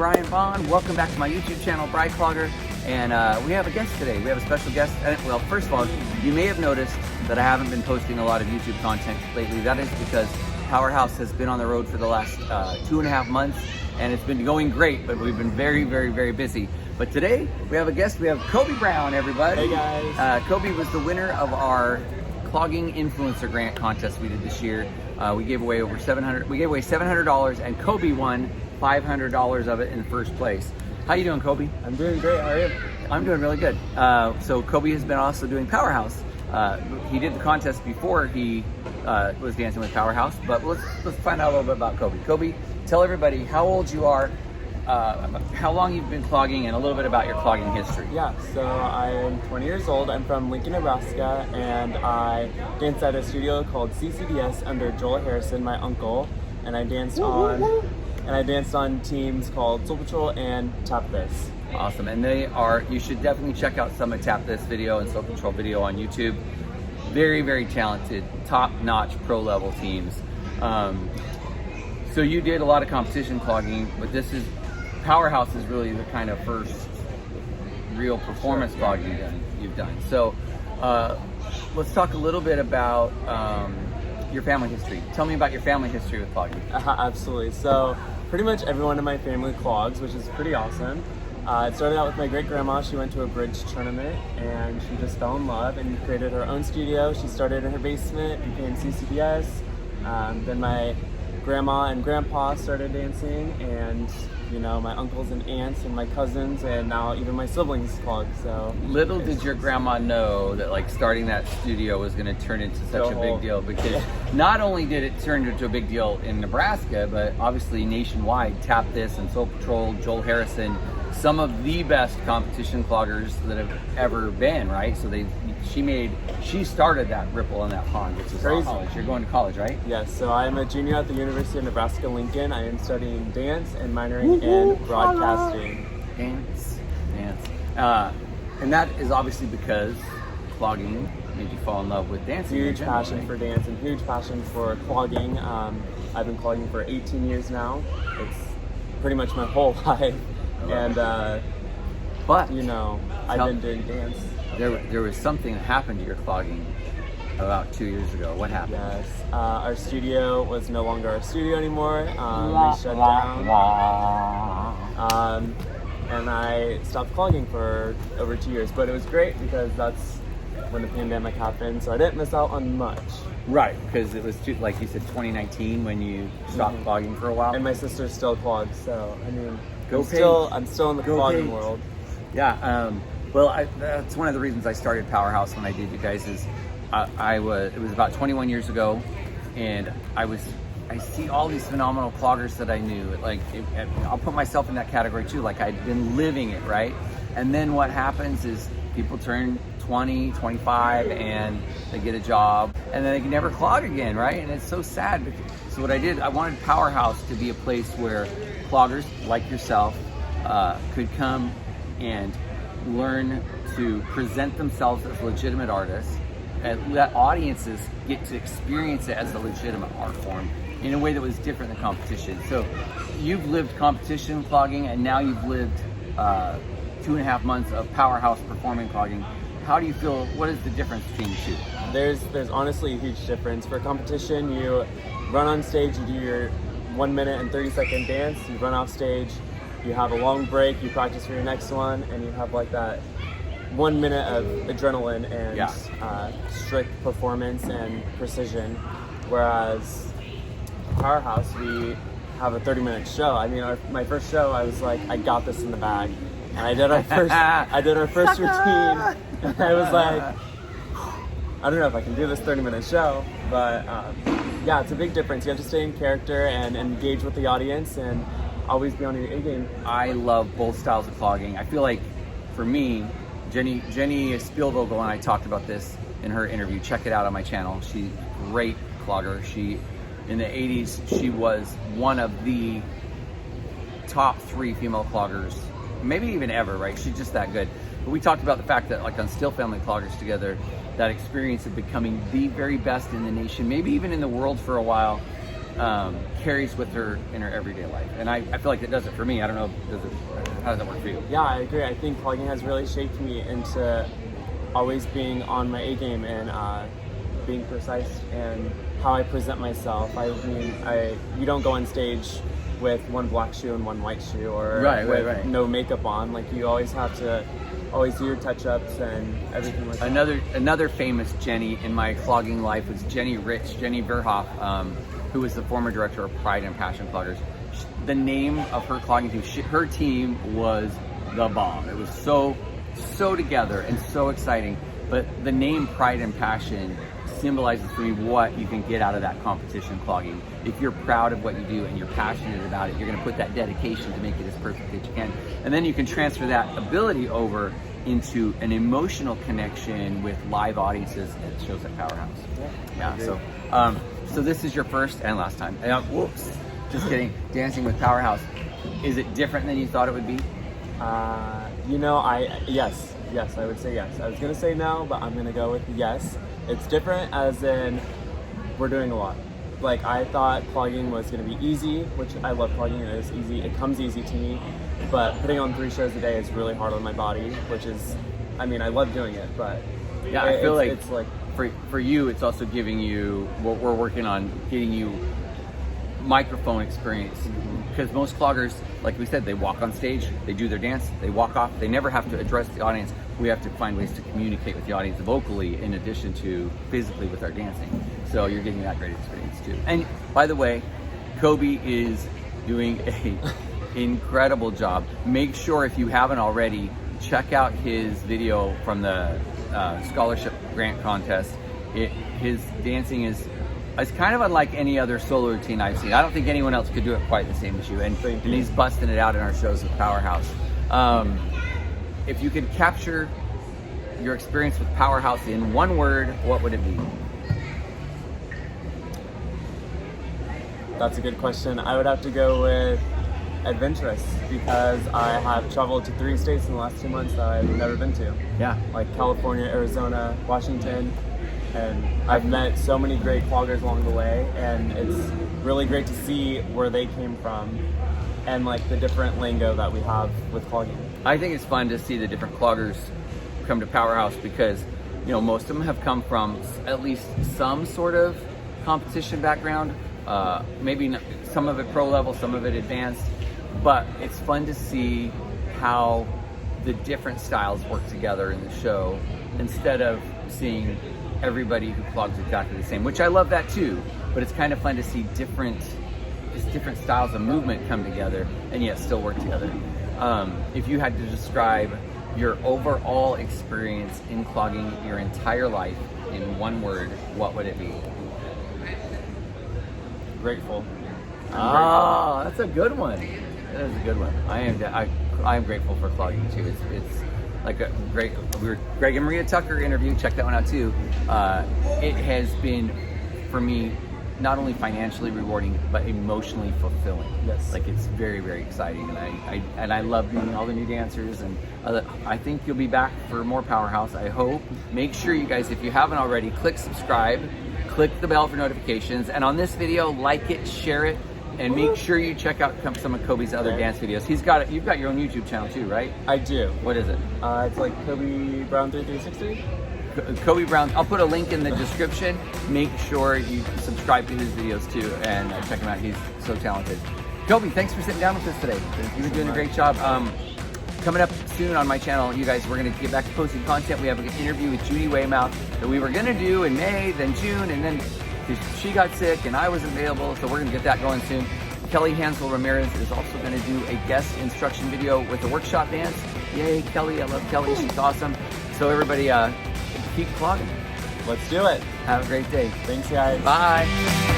Brian Vaughn. Welcome back to my YouTube channel, Brian Clogger. And we have a guest today. We have a special guest. Well, first of all, you may have noticed that I haven't been posting a lot of YouTube content lately. That is because Powerhouse has been on the road for the last 2.5 months, and it's been going great, but we've been very, very, very busy. But today, we have a guest. We have Kobe Brown, everybody. Hey, guys. Kobe was the winner of our Clogging Influencer Grant contest we did this year. We gave away over $700, and Kobe won $500 of it in first place. How you doing, Kobe? I'm doing great. How are you? I'm doing really good. So Kobe has been also doing Powerhouse. He did the contest before he was dancing with Powerhouse, but let's find out a little bit about Kobe. Kobe, tell everybody how old you are, how long you've been clogging, and a little bit about your clogging history. Yeah, so I'm 20 years old. I'm from Lincoln, Nebraska, and I danced at a studio called CCDS under Joel Harrison, my uncle, and I danced on teams called Soul Patrol and Tap This. Awesome, and you should definitely check out some of Tap This video and Soul Patrol video on YouTube. Very, very talented, top-notch pro-level teams. So you did a lot of competition clogging, but Powerhouse is really the kind of first real performance clogging you've done. So let's talk a little bit about your family history. Tell me about your family history with clogging. Absolutely. So pretty much everyone in my family clogs, which is pretty awesome. It started out with my great-grandma. She went to a bridge tournament and she just fell in love and created her own studio. She started in her basement, became CCDS. Then my grandma and grandpa started dancing, and my uncles and aunts and my cousins, and now even my siblings clog. So little did your grandma know that starting that studio was going to turn into such a big deal, because not only did it turn into a big deal in Nebraska, but obviously nationwide. Tap This and Soul Patrol, Joel Harrison, some of the best competition cloggers that have ever been, right? So she started that ripple in that pond, which is crazy. College. You're going to college, right? Yes, so I'm a junior at the University of Nebraska Lincoln. I am studying dance and minoring in broadcasting. Dance. And that is obviously because clogging made you fall in love with dancing. Huge passion for dance and huge passion for clogging. I've been clogging for 18 years now. It's pretty much my whole life. And but I've been doing dance. There was something that happened to your clogging about 2 years ago. What happened? Yes, our studio was no longer our studio anymore. They shut down. And I stopped clogging for over 2 years, but it was great because that's when the pandemic happened, so I didn't miss out on much. Right, because it was, like you said, 2019 when you stopped clogging for a while. And my sister still clogs, so I mean, I'm still in the clogging world. Yeah, that's one of the reasons I started Powerhouse when I did, you guys, is it was about 21 years ago, and I see all these phenomenal cloggers that I knew. I'll put myself in that category too. I'd been living it, right? And then what happens is people turn 20, 25, and they get a job, and then they can never clog again, right? And it's so sad. So what I did, I wanted Powerhouse to be a place where cloggers like yourself could come and learn to present themselves as legitimate artists, and let audiences get to experience it as a legitimate art form in a way that was different than competition. So you've lived competition clogging, and now you've lived 2.5 months of Powerhouse performing clogging. How do you feel? What is the difference between the two? There's honestly a huge difference. For competition, you run on stage, you do your 1 minute and 30-second dance, you run off stage, you have a long break, you practice for your next one, and you have that 1 minute of adrenaline and strict performance and precision. Whereas Powerhouse, we have a 30-minute show. I mean, my first show, I was like, I got this in the bag. And I did our first routine, and I was like, I don't know if I can do this 30-minute show, but it's a big difference. You have to stay in character and engage with the audience and always be on your A game. I love both styles of clogging. I feel like, for me, Jenny Spielvogel and I talked about this in her interview. Check it out on my channel. She's a great clogger. In the 80s, she was one of the top 3 female cloggers, maybe even ever, right? She's just that good. But we talked about the fact that on Still Family Cloggers together, that experience of becoming the very best in the nation, maybe even in the world for a while, carries with her in her everyday life. And I feel like it does it for me. I don't know, how does that work for you? Yeah, I agree. I think clogging has really shaped me into always being on my A game and being precise and how I present myself. I mean, you don't go on stage with one black shoe and one white shoe, or with no makeup on. Like, you always have to do your touch-ups and everything like that. Another famous Jenny in my clogging life was Jenny Verhoff, who was the former director of Pride and Passion Cloggers. The name of her clogging team, her team was the bomb. It was so together and so exciting. But the name Pride and Passion symbolizes for me what you can get out of that competition clogging. If you're proud of what you do and you're passionate about it, you're going to put that dedication to make it as perfect as you can. And then you can transfer that ability over into an emotional connection with live audiences at shows at Powerhouse. Yeah. So this is your first and last time. Whoops. Just kidding. Dancing with Powerhouse. Is it different than you thought it would be? Yes, I would say yes. I was gonna say no, but I'm gonna go with yes. It's different as in we're doing a lot. Like, I thought clogging was gonna be easy, which I love clogging. It is easy. It comes easy to me. But putting on 3 shows a day is really hard on my body, which is, I mean, I love doing it, but yeah, I feel like it's like for you, it's also giving you what we're working on, getting you microphone experience. Because most cloggers, like we said, they walk on stage, they do their dance, they walk off. They never have to address the audience. We have to find ways to communicate with the audience vocally in addition to physically with our dancing. So you're getting that great experience too. And by the way, Kobe is doing a incredible job. Make sure, if you haven't already, check out his video from the scholarship grant contest. His dancing is kind of unlike any other solo routine I've seen. I don't think anyone else could do it quite the same as you. And he's busting it out in our shows with Powerhouse. If you could capture your experience with Powerhouse in one word, what would it be? That's a good question. I would have to go with adventurous, because I have traveled to 3 states in the last 2 months that I've never been to. Yeah. Like California, Arizona, Washington. And I've met so many great cloggers along the way, and it's really great to see where they came from and like the different lingo that we have with clogging. I think it's fun to see the different cloggers come to Powerhouse because, you know, most of them have come from at least some sort of competition background. Maybe not, some of it pro level, some of it advanced, but it's fun to see how the different styles work together in the show instead of seeing everybody who clogs exactly the same, which I love that too, but it's kind of fun to see different styles of movement come together and yet still work together. If you had to describe your overall experience in clogging your entire life in one word, what would it be? Grateful. That's a good one. That is a good one. I am grateful for clogging too. It's like a great, Greg and Maria Tucker interview, check that one out too. It has been, for me, not only financially rewarding, but emotionally fulfilling. Yes. Like, it's very, very exciting, and I love meeting all the new dancers, and I think you'll be back for more Powerhouse, I hope. Make sure you guys, if you haven't already, click subscribe, click the bell for notifications, and on this video, like it, share it, and make sure you check out some of Kobe's other dance videos. You've got your own YouTube channel too, right? I do. What is it? It's like Kobe Brown 3360. Kobe Brown. I'll put a link in the description. Make sure you subscribe to his videos too and check him out. He's so talented. Kobe, thanks for sitting down with us today. You've been doing a great job. Coming up soon on my channel, you guys, we're going to get back to posting content. We have an interview with Judy Weymouth that we were going to do in May, then June, and then she got sick and I wasn't available, so we're going to get that going soon. Kelly Hansel Ramirez is also going to do a guest instruction video with the workshop dance. Yay, Kelly. I love Kelly. She's awesome. So everybody, keep clogging. Let's do it. Have a great day. Thanks, guys. Bye.